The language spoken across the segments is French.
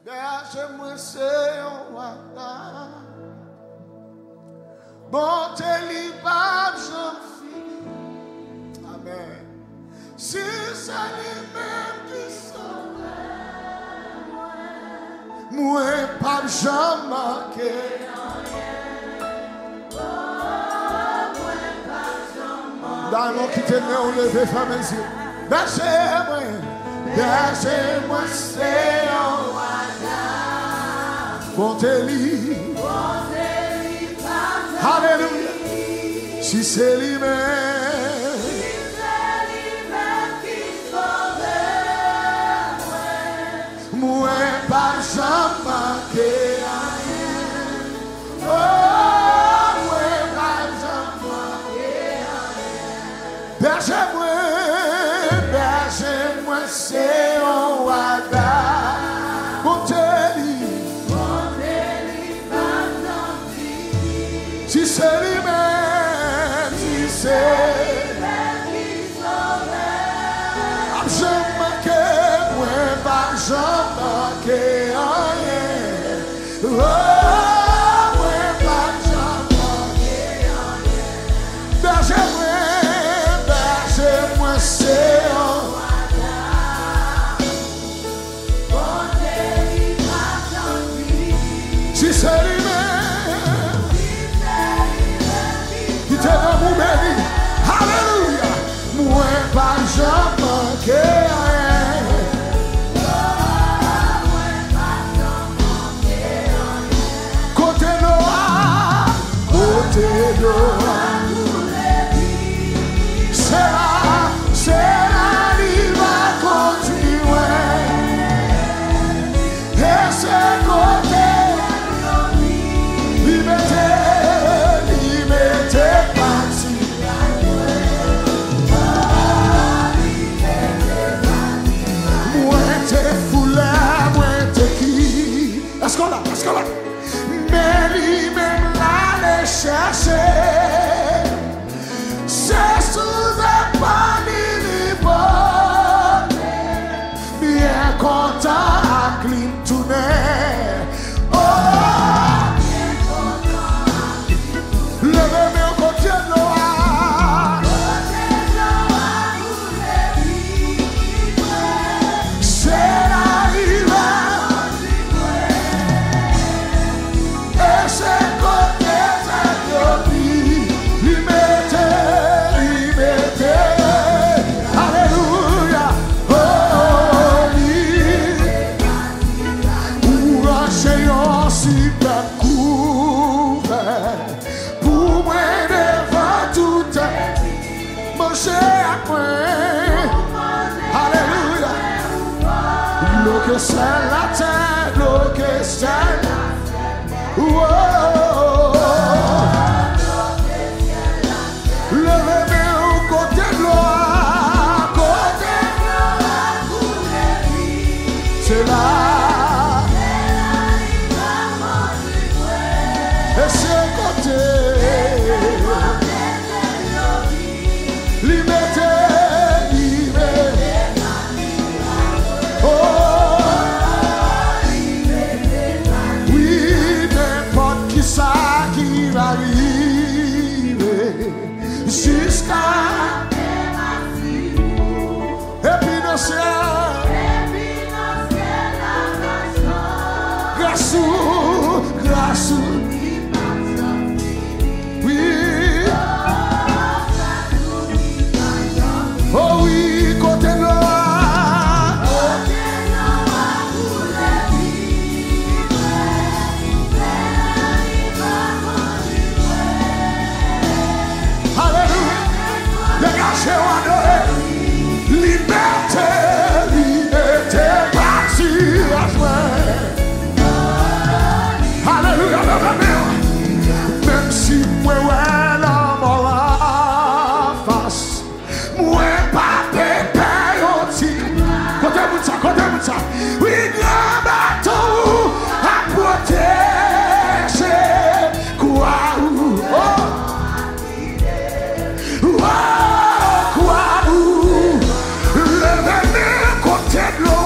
Berge-moi, c'est un wata. Bonté libre, j'en fis. Amen. Si c'est lui-même qui sauve, moi, pas j'en manqué. Dans l'eau qui te met au lever, femme et yeux. Berge-moi, c'est un wata. Bonté libre. Alléluia. Si c'est lui-même qui sauve, moi pas jamais manqué rien. Oh, moi pas jamais manqué rien. Berge-moi, c'est un wada. Si c'est lui-même, si c'est qui sauve, je manqué, moi pas jamais manqué rien. Oh, moi pas jamais manqué rien. Berge-moi, c'est un wada. Si c'est lui-même. Alléluia. Moi pas jamais manqué rien. Côté noir, c'est là, il va continuer. Et c'est côté liberté. Est-ce qu'on l'a? Mais lui-même l'allait chercher. C'est sous un panier bien content à clim tourner. Oh, bien content à clim tourner. Levez-moi au côté de Noah. C'est la que c'est la terre, l'eau que c'est la terre. Levez-moi au côté de l'eau, c'est là. Et c'est côté. Liberté. Jusqu'à et puis dans ciel, grâce, oui, oh oui, côté noir, alléluia, dégagez-moi adoré, liberté, parti à jouer. Alléluia, même si moi l'homme en la face, moi pas pépé aussi. Côté ça, oui, grand bateau à protéger. Quoi le côté de l'eau.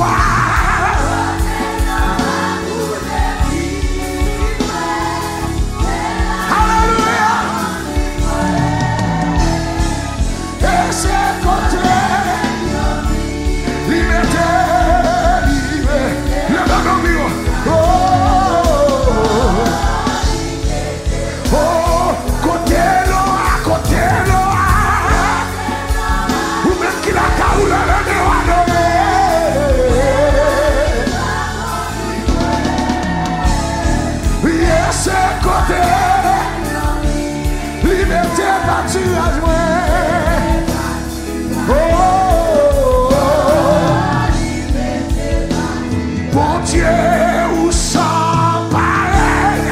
Dieu, où sans pareil,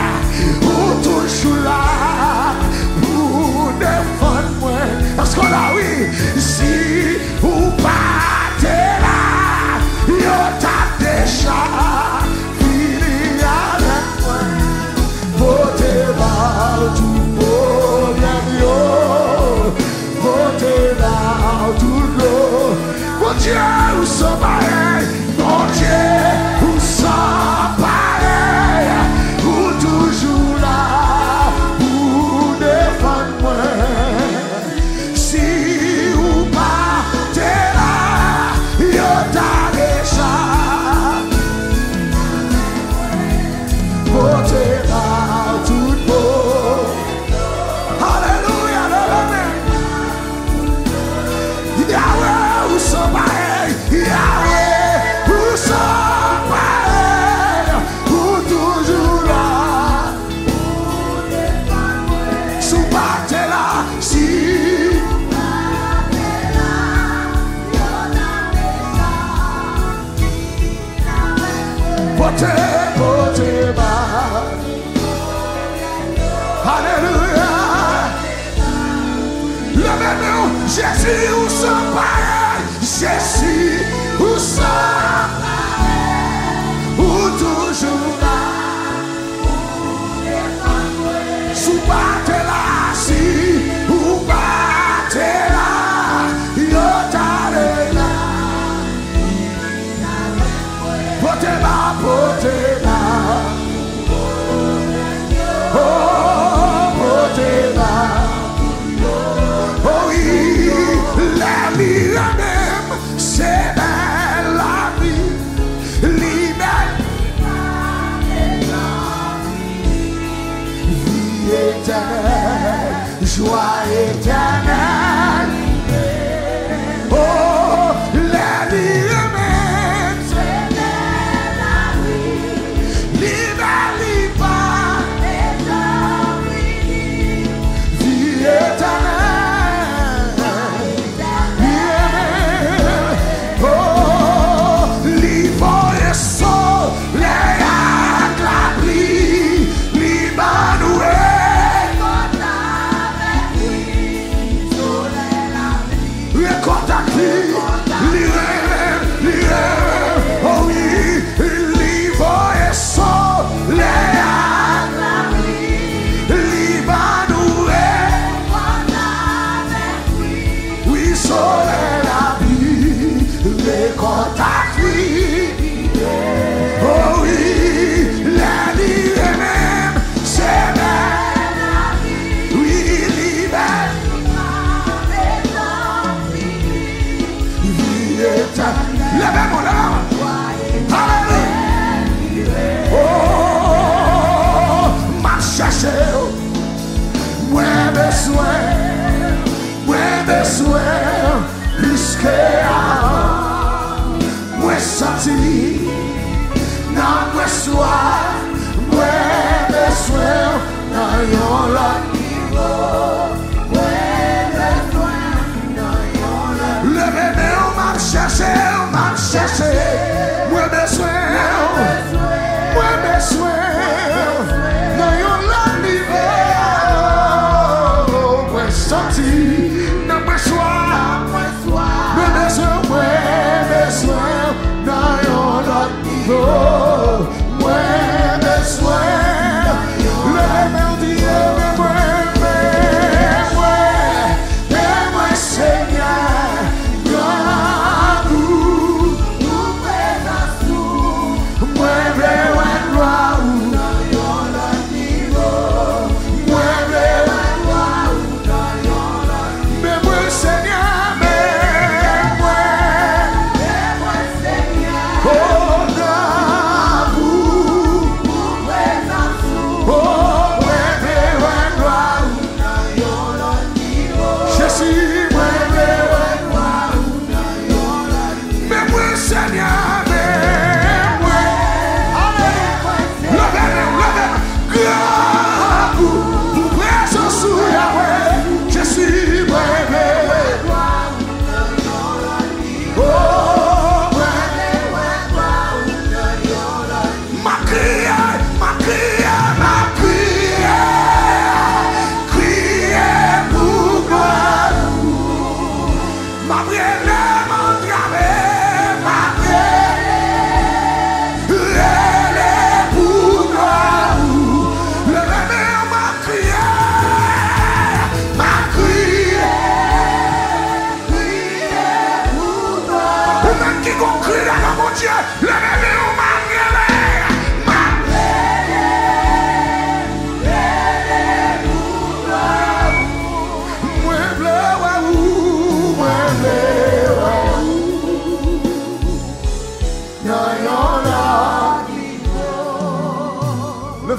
où toujours là, pour défendre moi. Parce qu'on a oui, si ou pas t'es là, yo t'a déjà fini avec moi. Votez là, tout problème yo, votez là, tout l'eau. Mon Dieu, où sans pareil, mon Dieu, où sans pareil, où toujours là, pour défendre moi. Si ou pas, t'es là, yo t'a déjà. Votez là, tout beau. Alléluia, alléluia. Yahweh, où sont pareils, Yahweh, où sont pareils, où toujours là, sous battez là, si, votez, votez bas, alléluia. Levez-nous, Jésus, où sont pareils, Jésus, où sont pareils, où toujours là, sous battez là, si, où battez là, yo t'allez là, potez là, potez là, oh, potez là. Oh oui, la vie même, c'est belle la vie, l'hiver, vie éternelle, joie éternelle. Oh, la vie même, c'est belle la vie, l'hiver, vie éternelle.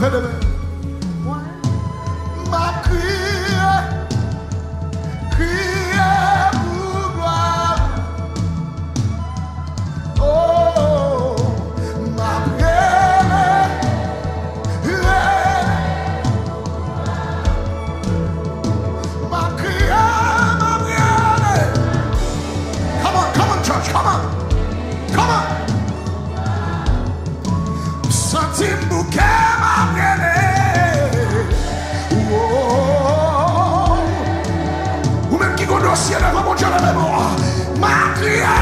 Levez les mains. Ma crié pour gloire. Oh, ma prière. Ma prière, ma prière. Come on, church, come on. Come on. Senti bouquet, ma prière. Ou même qui connaît au ciel devant mon Dieu, levez-moi. Ma prière.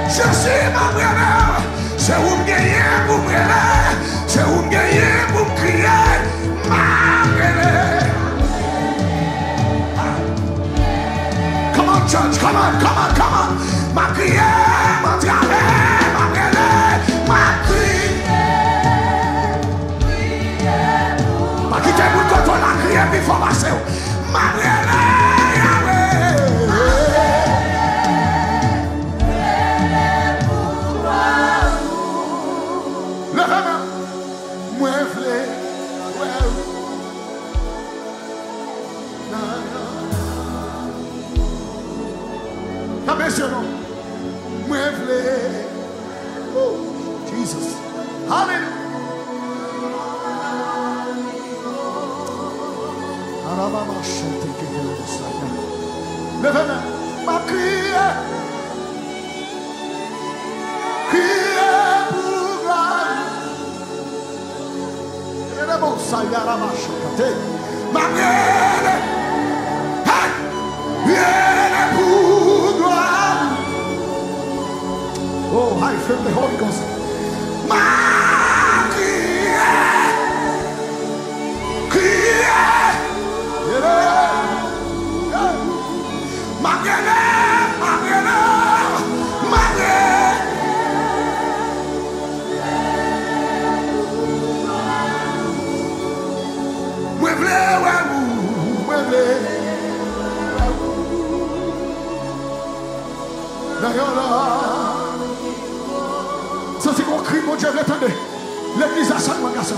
Je suis ma prière. C'est où me gagner pour me prier. C'est où me gagner pour me crier. Ma prière. Come on, church, come on. Ma prière, ma prière, ma prière, ma prière. Ma qui t'aime quand on a crié, puis il faut passer. Ma prière, levez-moi. Moi, v'lais, non. Moi, v'lais. Oh, Jesus. Hallelujah. Levez-moi. Ma crié. Crié pour gloire. Ma crié. Crié pour gloire. Oh, I feel the Holy Ghost. Ma crié. Crié. Ma crié. Ma crié. Ma crié. Moi v'lais, ouais, moi v'lais. D'ailleurs là. Ça c'est mon cri, mon Dieu, attendez. L'église a ça, mon garçon.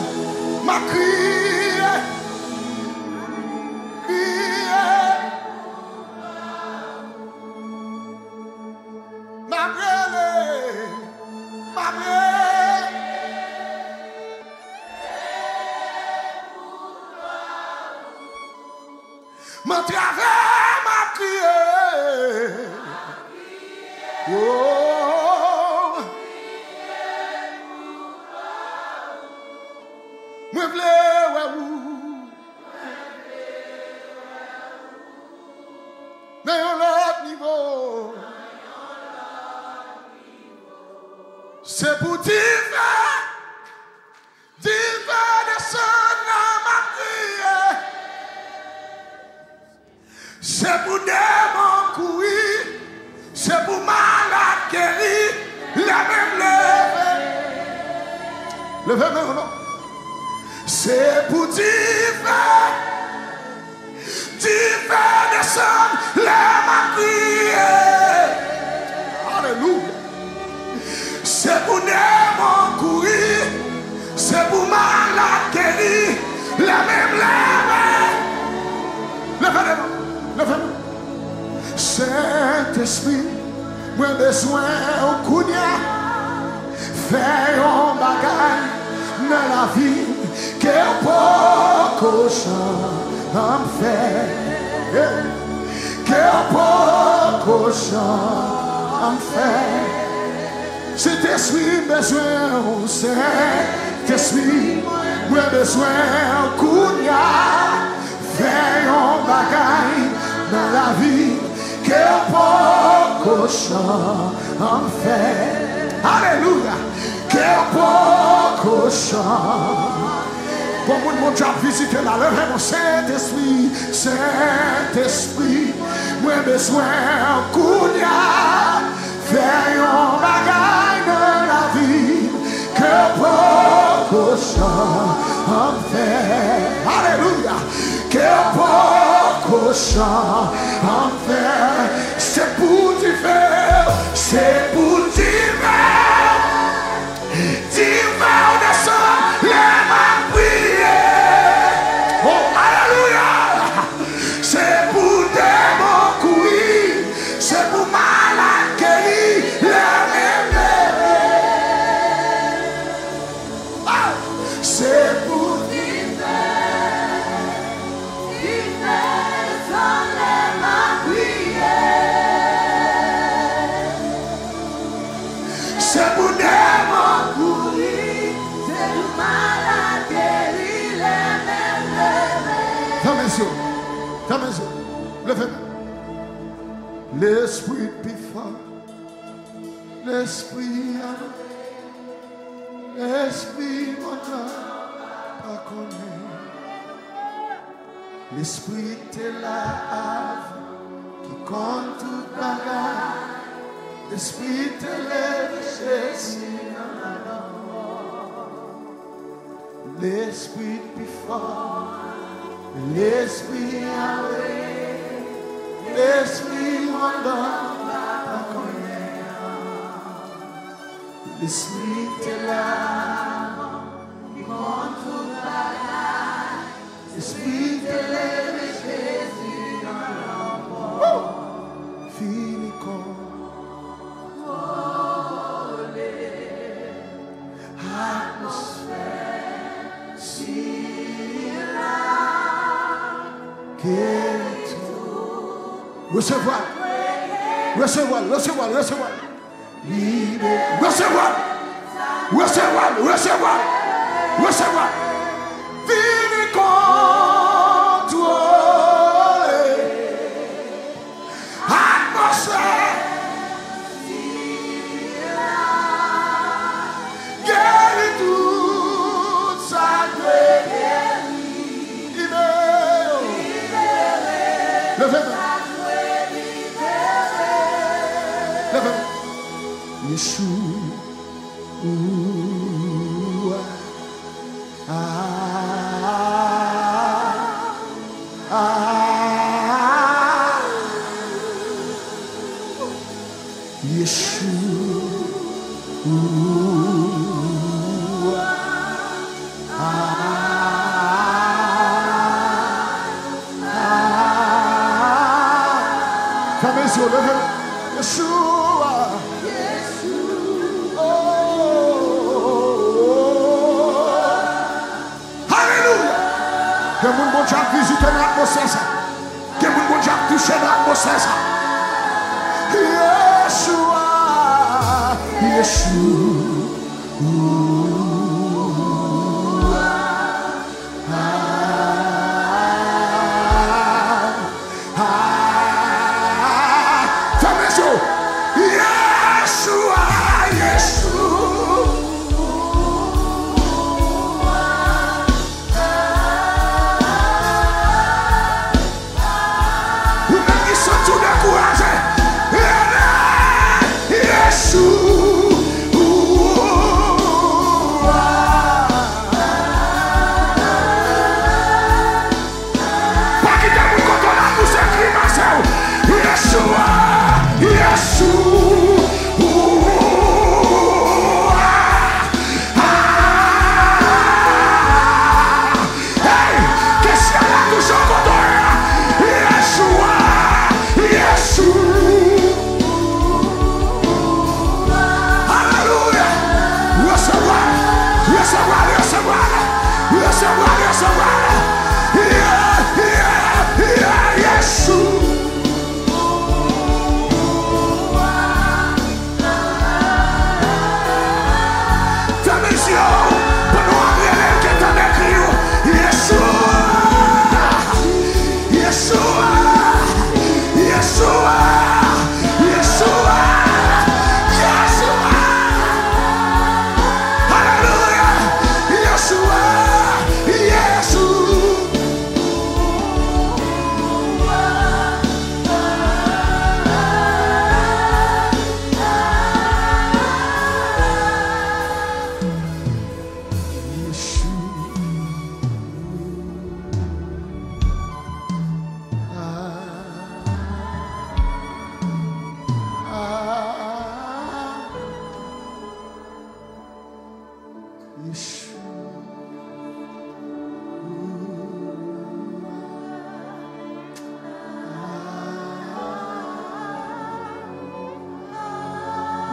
Ma crié. Crié. Ma crié. Ma crié. Ma travers, ma crié. Oh. Moi v'lais, ouais, ou. Dans un autre niveau. C'est pour divin descendre dans ma prière. C'est pour démon courir. C'est pour malade guérir. La même levée. Levez même non. C'est pour divin descendre la ma prière. Alléluia. C'est pour démon courir. C'est pour malade guérir. La même levée. Levez-moi. Levez-moi. Saint-Esprit, moi besoin au kounia. Fais un bagage dans la vie. Que pour cochon en fait. Que pour cochon en fait. Saint-Esprit, besoin au Saint-Esprit, moi besoin au kounia. Fais un bagage dans la vie. Que pour cochon en fait. Alléluia. Que pour cochon. Bon, mon Dieu a visité la levée, mon Saint-Esprit, Saint-Esprit, moi besoin kounia, fais un bagage dans la vie, que pour cochon en fait. Alléluia. Que pour cochon en fait. C'est pour du faire, c'est pour du faire, du faire. L'esprit puissant, l'esprit l'esprit pas connu. L'esprit est là qui compte toute bagarre. L'esprit est l'évêché. L'esprit puissant, l'esprit l'esprit pas connu. L'esprit est là qui compte toute bagarre. L'esprit est l'évêché. Fini comme recevoir, recevoir, recevoir, recevoir, recevoir, recevoir, recevoir, recevoir, fini contrôler, atmosphère, guérir tout sacré, levez-moi. Yeshua,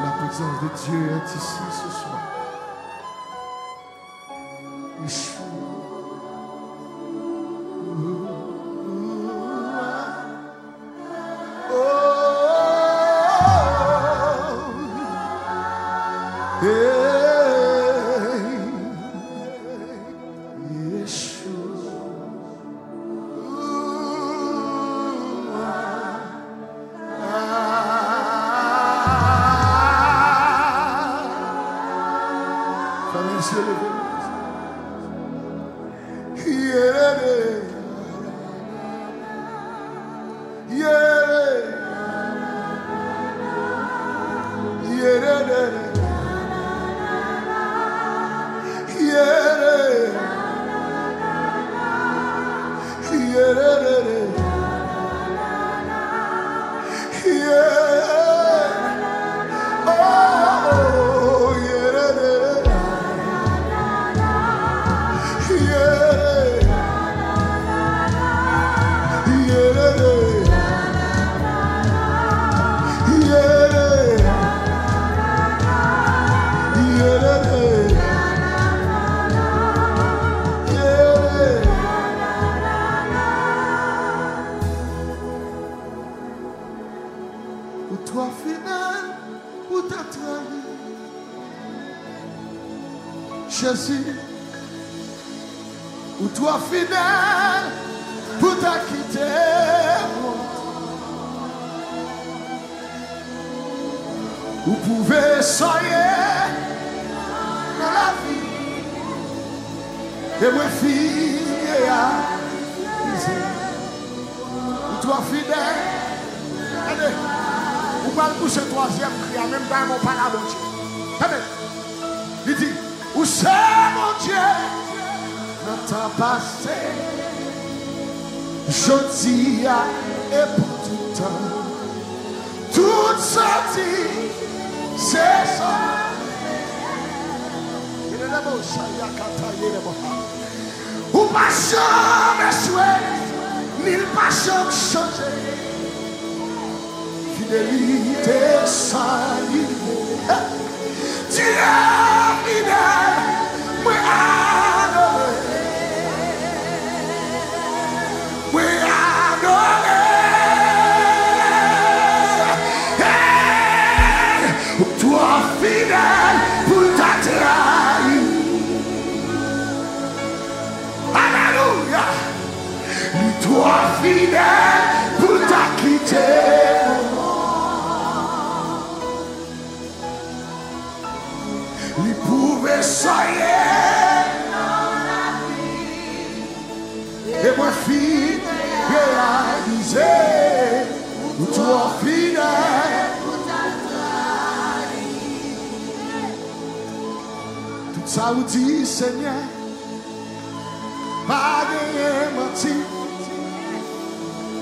La présence de Dieu est ici ce soir. Frères et levez. Pour toi final, pour ta trahi, Jésus. Pour toi fidèle, pour ta quitter. Vous pouvez soyer dans la vie et me fier à pour toi fidèle. Allez, vous parlez pour ce troisième cri, en même temps, mon parle à mon Dieu. Amen. Il dit, où c'est mon Dieu? Dans temps passé, je dis et pour tout temps, toute sortie, c'est ça. Ou pas jamais souhait, ni pas jamais changer. Fidélité sans limite. Dieu fidèle, moi adoré. Fidèle pour ta trahi. Alléluia. Toi fidèle pour ta quitter. Il pouvait soyer dans la vie et moi fidèle réaliser. Toi fidèle. Ça vous dit, Seigneur, pas gagné menti,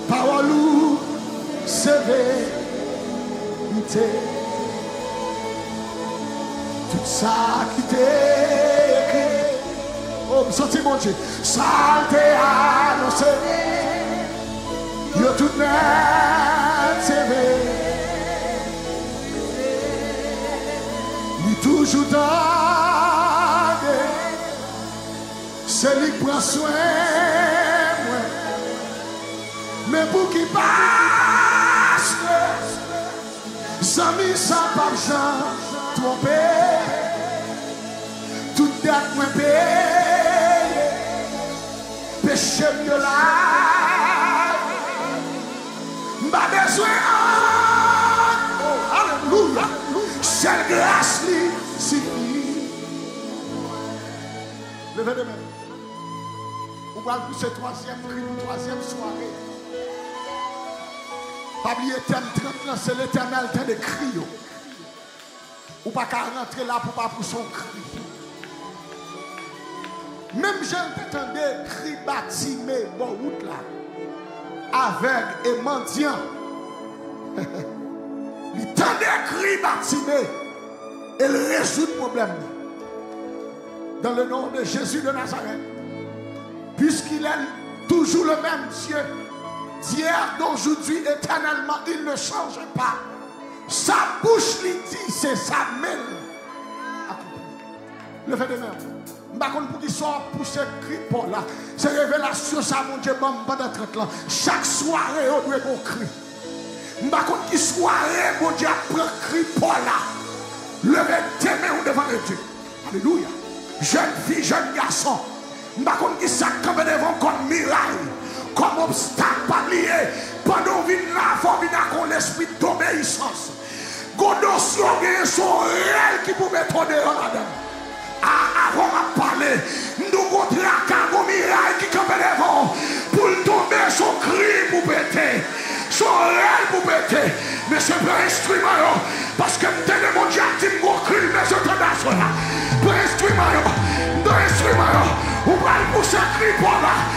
parole ou sévérité. Tout ça qui t'est écrit, oh, me senti mon Dieu, ça t'est annoncé, y'a tout net sévé, il toujours dans. C'est lui qui prend soin, mais pour qui passe, amis sans pas Jean tromper, toute date moins payée, péché de la m'a besoin, oh, alléluia, seule grâce lui suffit. Levez les mains. On va pour ce troisième soirée. Pas oublier thème 30, c'est l'éternel temps de cri. Ou pas qu'à rentrer là pour pas pour son cri. Même j'entendais cri bâtimé, bon route là. Aveugle et mendiant. Il tendait cri bâtimé. Et il résout le problème. Dans le nom de Jésus de Nazareth. Puisqu'il est toujours le même Dieu, d'hier, d'aujourd'hui, éternellement, il ne change pas. Sa bouche lui dit, c'est sa main. Levez les mains. Je ne sais pas pour qui sort pour ce cri pour là. C'est révélation, ça, mon Dieu, pendant 30 ans. Chaque soirée, on doit qu'on crie. Je ne sais pas qui soirée, mon Dieu, prend cri pour là. Levez tes mains devant Dieu. Alléluia. Jeune fille, jeune garçon. Je ne sais pas qui s'accombe devant comme miraille, comme obstacle pas lié. Pendant qu'on vient là, il faut venir l'esprit d'obéissance. Qu'on notion de son réel qui pouvait tourner en la dedans. Ah, qu'on m'a parlé. Nous contre la cargo miraille qui campe devant pour tomber son cri pour péter. Son rêve pour péter. Mais c'est pas instrument parce que m'tende mon Dieu dit mon cri mais je t'en là. Pour instrument ou pas le pousser cri pour là.